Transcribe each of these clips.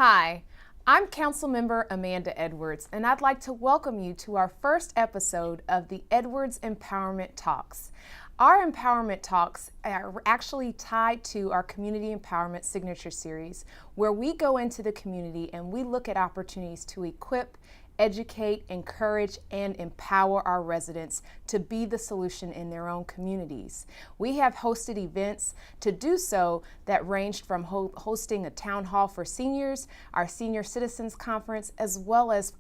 Hi, I'm Councilmember Amanda Edwards, and I'd like to welcome you to our first episode of the Edwards Empowerment Talks. Our Empowerment Talks are actually tied to our Community Empowerment Signature Series, where we go into the community and we look at opportunities to equip, educate, encourage, and empower our residents to be the solution in their own communities. We have hosted events to do so that ranged from hosting a town hall for seniors, our senior citizens conference, as well as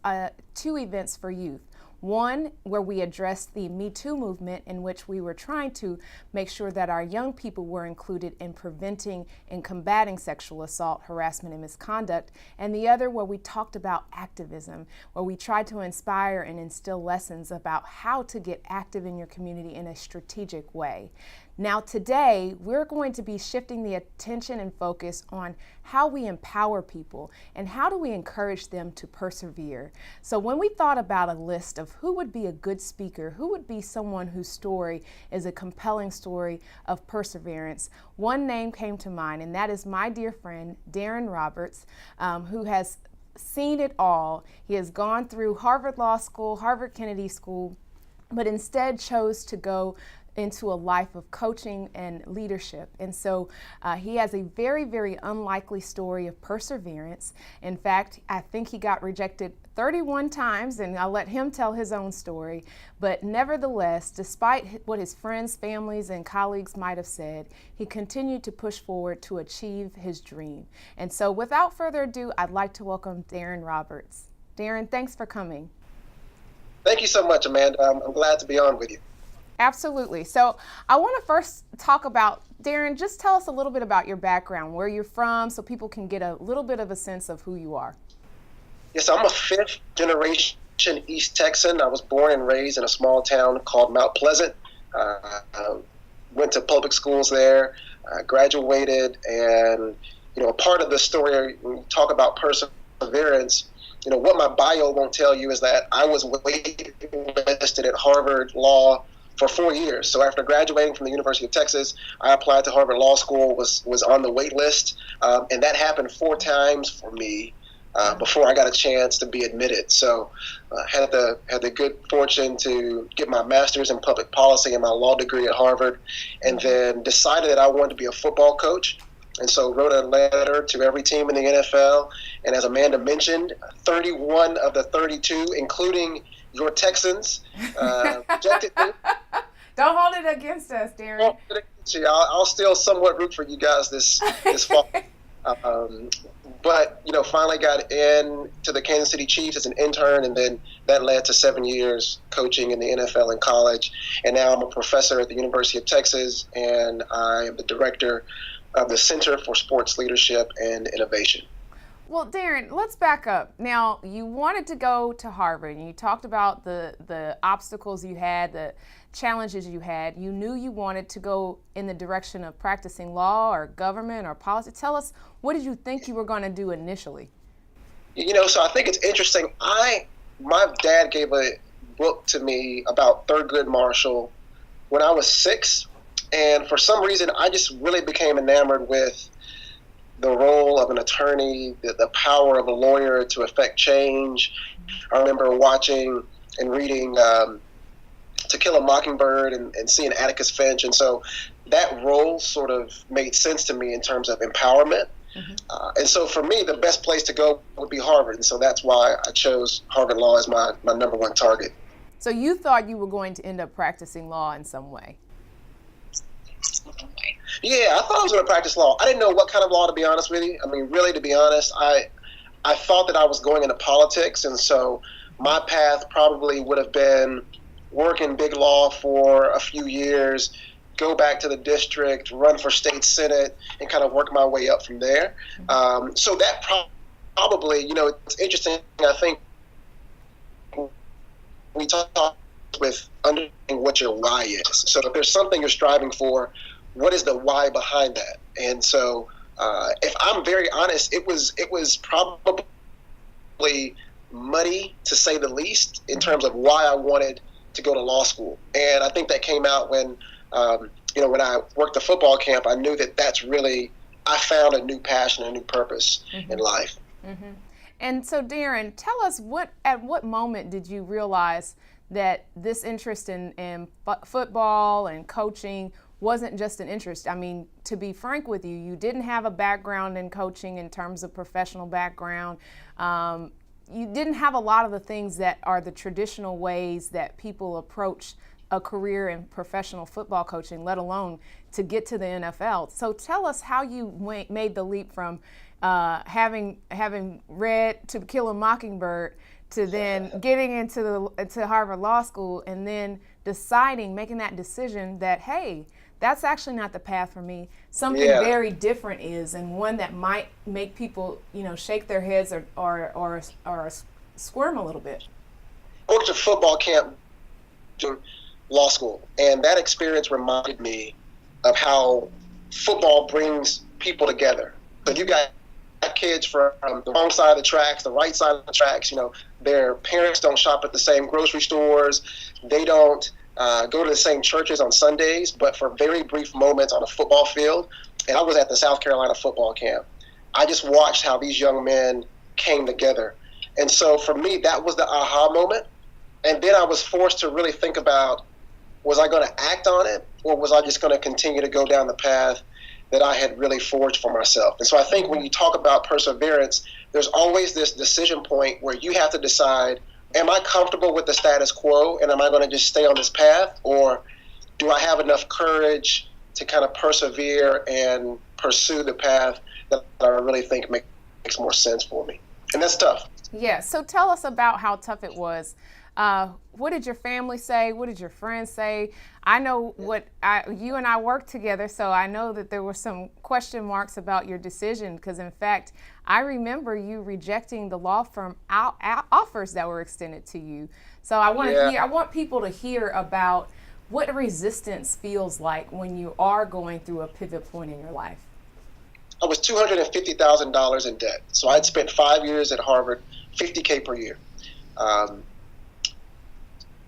2 events for youth. One where we addressed the Me Too movement, in which we were trying to make sure that our young people were included in preventing and combating sexual assault, harassment, and misconduct. And the other where we talked about activism, where we tried to inspire and instill lessons about how to get active in your community in a strategic way. Now today, we're going to be shifting the attention and focus on how we empower people and how do we encourage them to persevere. So when we thought about a list of who would be a good speaker, who would be someone whose story is a compelling story of perseverance, one name came to mind, and that is my dear friend, Daron Roberts, who has seen it all. He has gone through Harvard Law School, Harvard Kennedy School, but instead chose to go into a life of coaching and leadership. And so he has a very, very unlikely story of perseverance. In fact, I think he got rejected 31 times, and I'll let him tell his own story. But nevertheless, despite what his friends, families, and colleagues might have said, he continued to push forward to achieve his dream. And so without further ado, I'd like to welcome Daron Roberts. Daron, thanks for coming. Thank you so much, Amanda. I'm glad to be on with you. Absolutely. So I want to first talk about, Daron, just tell us a little bit about your background, where you're from, so people can get a little bit of a sense of who you are. Yes, I'm a 5th generation East Texan. I was born and raised in a small town called Mount Pleasant. Went to public schools there, graduated, and a part of the story when we talk about perseverance, what my bio won't tell you is that I was waitlisted at Harvard Law for 4 years. So after graduating from the University of Texas, I applied to Harvard Law School, was on the wait list, and that happened 4 times for me before I got a chance to be admitted. So had the good fortune to get my master's in public policy and my law degree at Harvard, and then decided that I wanted to be a football coach. And so wrote a letter to every team in the NFL. And as Amanda mentioned, 31 of the 32, including your Texans, rejected me. Don't hold it against us, Daron. I'll still somewhat root for you guys this fall. But, finally got in to the Kansas City Chiefs as an intern, and then that led to 7 years coaching in the NFL and college. And now I'm a professor at the University of Texas, and I am the director of the Center for Sports Leadership and Innovation. Well, Daron, let's back up. Now, you wanted to go to Harvard, and you talked about the obstacles you had, the challenges you had. You knew you wanted to go in the direction of practicing law or government or policy. Tell us, what did you think you were going to do initially? So I think it's interesting. My dad gave a book to me about Thurgood Marshall when I was 6. And for some reason, I just really became enamored with the role of an attorney, the power of a lawyer to affect change. I remember watching and reading To Kill a Mockingbird and seeing Atticus Finch. And so that role sort of made sense to me in terms of empowerment. Mm-hmm. And so for me, the best place to go would be Harvard. And so that's why I chose Harvard Law as my number one target. So you thought you were going to end up practicing law in some way? Yeah, I thought I was going to practice law. I didn't know what kind of law, to be honest with you. I mean, really, to be honest, I thought that I was going into politics, and so my path probably would have been work in big law for a few years, go back to the district, run for state senate, and kind of work my way up from there. So that probably, it's interesting. I think we talk with understanding what your why is. So if there's something you're striving for, what is the why behind that? And so if I'm very honest, it was probably muddy, to say the least, in terms of why I wanted to go to law school. And I think that came out when when I worked the football camp. I knew that that's really, I found a new passion, a new purpose in life. And so, Daron, tell us at what moment did you realize that this interest in football and coaching wasn't just an interest? I mean, to be frank with you, you didn't have a background in coaching in terms of professional background. You didn't have a lot of the things that are the traditional ways that people approach a career in professional football coaching, let alone to get to the NFL. So tell us how you made the leap from having read To Kill a Mockingbird to then getting into Harvard Law School, and then making that decision that, hey, that's actually not the path for me. Something very different is, and one that might make people, shake their heads or squirm a little bit. I went to football camp to law school, and that experience reminded me of how football brings people together. So you got kids from the wrong side of the tracks, the right side of the tracks. Their parents don't shop at the same grocery stores. They don't go to the same churches on Sundays, but for very brief moments on a football field. And I was at the South Carolina football camp. I just watched how these young men came together. And so for me, that was the aha moment. And then I was forced to really think about, was I going to act on it, or was I just going to continue to go down the path that I had really forged for myself? And so I think when you talk about perseverance, there's always this decision point where you have to decide, am I comfortable with the status quo, and am I going to just stay on this path, or do I have enough courage to kind of persevere and pursue the path that I really think makes more sense for me? And that's tough. Yeah, so tell us about how tough it was. What did your family say? What did your friends say? I know you and I worked together, so I know that there were some question marks about your decision, because in fact, I remember you rejecting the law firm offers that were extended to you. So I want people to hear about what resistance feels like when you are going through a pivot point in your life. I was $250,000 in debt. So I'd spent 5 years at Harvard, $50K per year.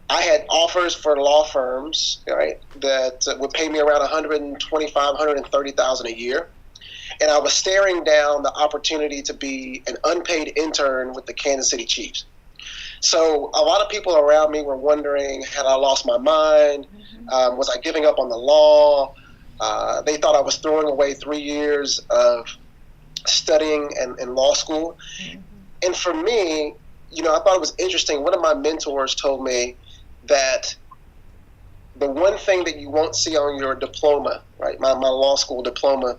I had offers for law firms, right, that would pay me around $125,000, $130,000 a year. And I was staring down the opportunity to be an unpaid intern with the Kansas City Chiefs. So a lot of people around me were wondering, had I lost my mind? Was I giving up on the law? They thought I was throwing away 3 years of studying in law school. And for me, I thought it was interesting. One of my mentors told me that the one thing that you won't see on your diploma, right, my law school diploma,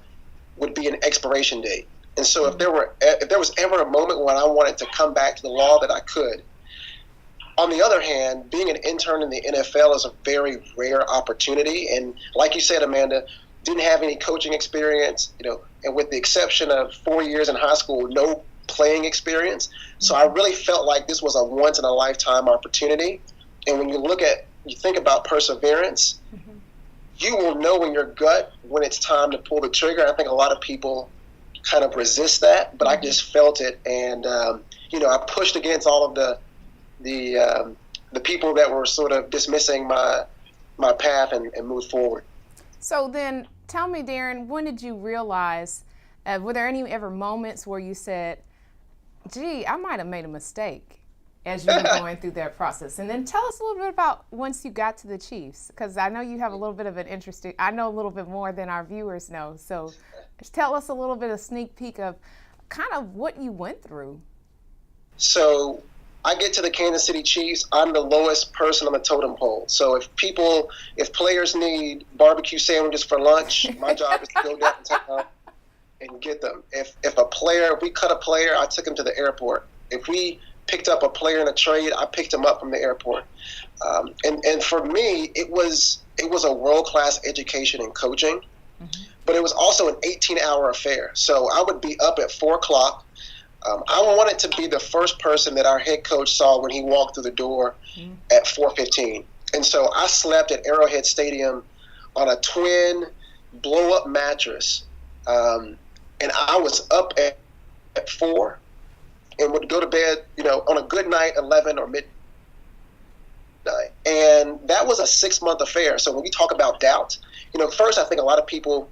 would be an expiration date. And so if there was ever a moment when I wanted to come back to the law, that I could. On the other hand, being an intern in the NFL is a very rare opportunity. And like you said, Amanda, didn't have any coaching experience, and with the exception of 4 years in high school, no playing experience. So I really felt like this was a once in a lifetime opportunity. And when you think about perseverance, you will know in your gut when it's time to pull the trigger. I think a lot of people kind of resist that, but I just felt it. And, I pushed against all of the people that were sort of dismissing my path and moved forward. So then tell me, Daron, when did you realize, were there any ever moments where you said, gee, I might have made a mistake as you were going through that process? And then tell us a little bit about once you got to the Chiefs, because I know you have a little bit of an interesting, I know a little bit more than our viewers know. So tell us a little bit of sneak peek of kind of what you went through. So I get to the Kansas City Chiefs, I'm the lowest person on the totem pole. So if players need barbecue sandwiches for lunch, my job is to go downtown and get them. If we cut a player, I took him to the airport. If we picked up a player in a trade, I picked him up from the airport. And for me, it was a world-class education in coaching, but it was also an 18-hour affair. So I would be up at 4 o'clock. I wanted to be the first person that our head coach saw when he walked through the door at 4:15. And so I slept at Arrowhead Stadium on a twin blow-up mattress. And I was up at 4 and would go to bed, on a good night, 11 or midnight. And that was a 6-month affair. So when we talk about doubt, first I think a lot of people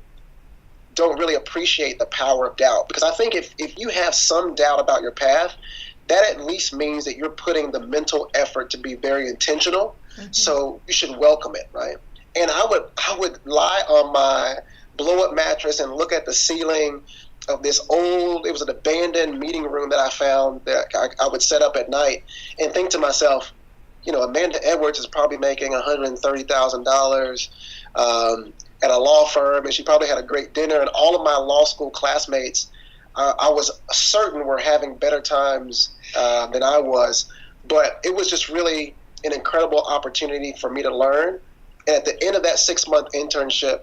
don't really appreciate the power of doubt. Because I think if you have some doubt about your path, that at least means that you're putting the mental effort to be very intentional. So you should welcome it, right? And I would lie on my blow-up mattress and look at the ceiling of this it was an abandoned meeting room that I found that I would set up at night and think to myself, Amanda Edwards is probably making $130,000 at a law firm, and she probably had a great dinner, and all of my law school classmates, I was certain were having better times than I was. But it was just really an incredible opportunity for me to learn. And at the end of that 6-month internship,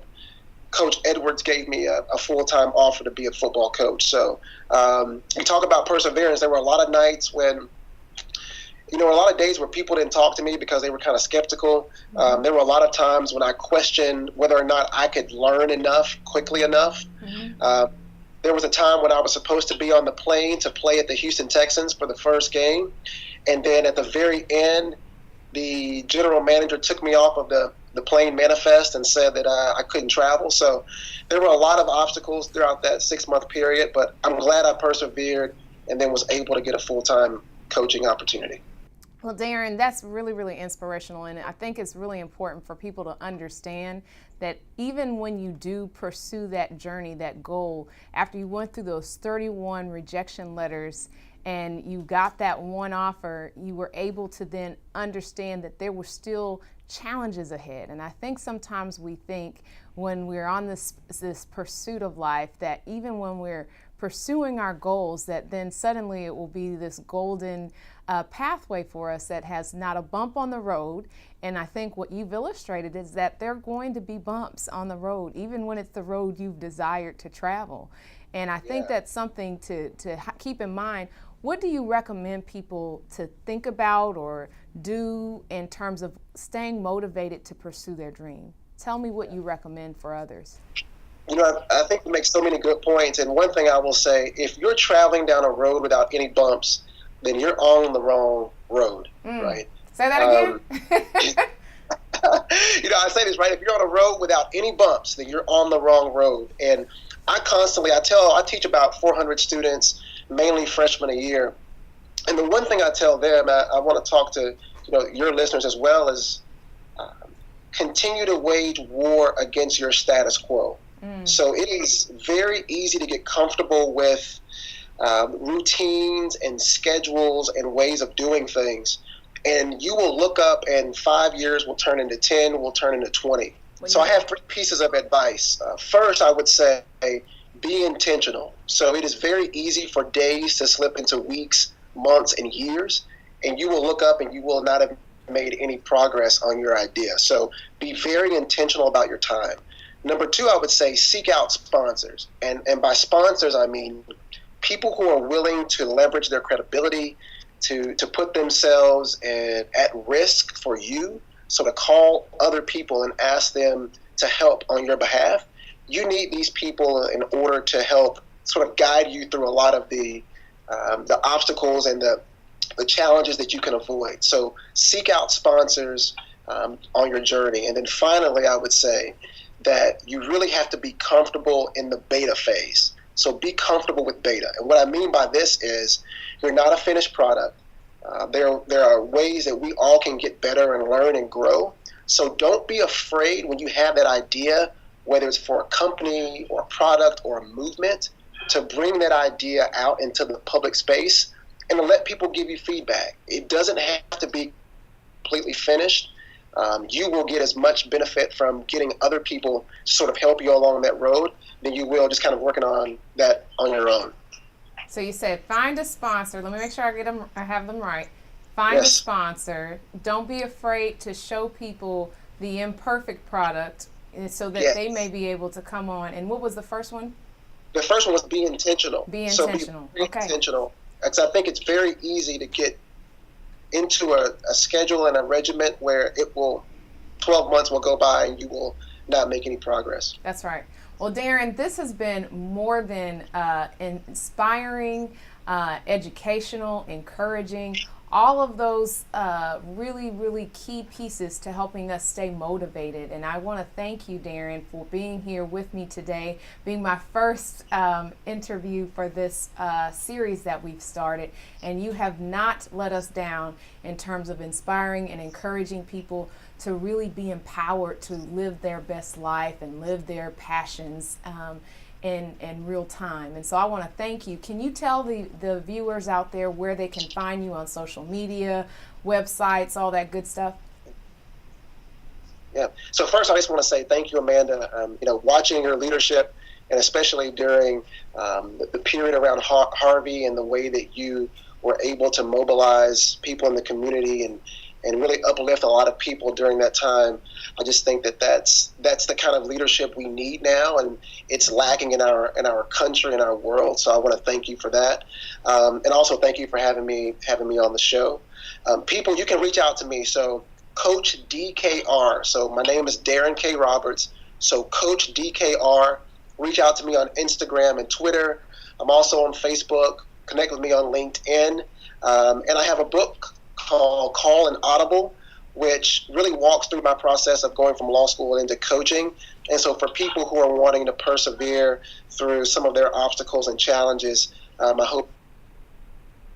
Coach Edwards gave me a full-time offer to be a football coach. So we talk about perseverance. There were a lot of nights when, a lot of days where people didn't talk to me because they were kind of skeptical. There were a lot of times when I questioned whether or not I could learn quickly enough. There was a time when I was supposed to be on the plane to play at the Houston Texans for the first game. And then at the very end, the general manager took me off of the plane manifest and said that I couldn't travel. So there were a lot of obstacles throughout that 6-month period, but I'm glad I persevered and then was able to get a full-time coaching opportunity. Well, Daron, that's really, really inspirational, and I think it's really important for people to understand that even when you do pursue that journey, that goal, after you went through those 31 rejection letters and you got that one offer, you were able to then understand that there were still challenges ahead. And I think sometimes we think when we're on this pursuit of life that even when we're pursuing our goals, that then suddenly it will be this golden pathway for us that has not a bump on the road. And I think what you've illustrated is that there are going to be bumps on the road, even when it's the road you've desired to travel. And I think that's something to keep in mind. What do you recommend people to think about or do in terms of staying motivated to pursue their dream? Tell me what you recommend for others. I think you make so many good points. And one thing I will say, if you're traveling down a road without any bumps, then you're on the wrong road, right? Say that again. I say this, right? If you're on a road without any bumps, then you're on the wrong road. And I teach about 400 students, mainly freshmen a year. And the one thing I tell them, I want to talk to your listeners as well, is continue to wage war against your status quo. So it is very easy to get comfortable with routines and schedules and ways of doing things. And you will look up and 5 years will turn into 10, will turn into 20. So I have 3 pieces of advice. First, I would say be intentional. So it is very easy for days to slip into weeks, months, and years. And you will look up and you will not have made any progress on your idea. So be very intentional about your time. Number 2, I would say seek out sponsors. And by sponsors, I mean people who are willing to leverage their credibility, to put themselves at risk for you. So to call other people and ask them to help on your behalf. You need these people in order to help sort of guide you through a lot of the obstacles and the challenges that you can avoid. So seek out sponsors on your journey. And then finally, I would say that you really have to be comfortable in the beta phase. So be comfortable with beta. And what I mean by this is you're not a finished product. There are ways that we all can get better and learn and grow. So don't be afraid when you have that idea, whether it's for a company or a product or a movement, to bring that idea out into the public space and to let people give you feedback. It doesn't have to be completely finished. You will get as much benefit from getting other people to sort of help you along that road than you will just kind of working on that on your own. So you said find a sponsor. Let me make sure I have them right. Find a sponsor. Don't be afraid to show people the imperfect product so that they may be able to come on. And what was the first one? The first one was be intentional. Be intentional. So be intentional. Because I think it's very easy to get into a schedule and a regiment where 12 months will go by and you will not make any progress. That's right. Well, Daron, this has been more than inspiring, educational, encouraging. all of those really, really key pieces to helping us stay motivated. And I want to thank you, Daron, for being here with me today, being my first interview for this series that we've started. And you have not let us down in terms of inspiring and encouraging people to really be empowered to live their best life and live their passions in real time. And so I want to thank you. Can you tell the viewers out there where they can find you on social media, websites, all that good stuff? Yeah. So first, I just want to say thank you, Amanda. Watching your leadership, and especially during the period around Harvey and the way that you were able to mobilize people in the community and really uplift a lot of people during that time. I just think that's the kind of leadership we need now, and it's lacking in our country and our world. So I want to thank you for that, and also thank you for having me on the show. People, you can reach out to me. So Coach DKR. So my name is Daron K. Roberts. So Coach DKR. Reach out to me on Instagram and Twitter. I'm also on Facebook. Connect with me on LinkedIn, and I have a book called Call and Audible, which really walks through my process of going from law school into coaching. And so for people who are wanting to persevere through some of their obstacles and challenges, I hope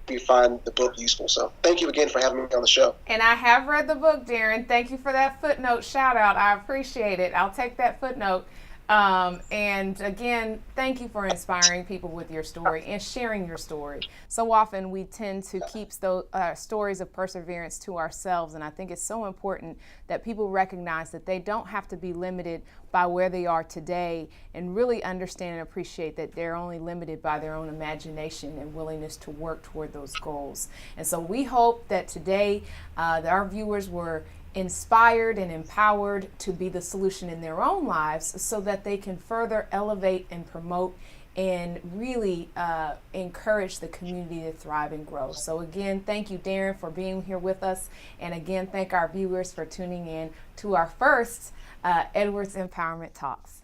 you find the book useful. So thank you again for having me on the show. And I have read the book, Daron. Thank you for that footnote shout out. I appreciate it. I'll take that footnote. And again, thank you for inspiring people with your story and sharing your story. So often we tend to keep stories of perseverance to ourselves, and I think it's so important that people recognize that they don't have to be limited by where they are today, and really understand and appreciate that they're only limited by their own imagination and willingness to work toward those goals. And so we hope that today that our viewers were inspired and empowered to be the solution in their own lives, so that they can further elevate and promote and really encourage the community to thrive and grow. So again, thank you, Daron, for being here with us. And again, thank our viewers for tuning in to our first Edwards Empowerment Talks.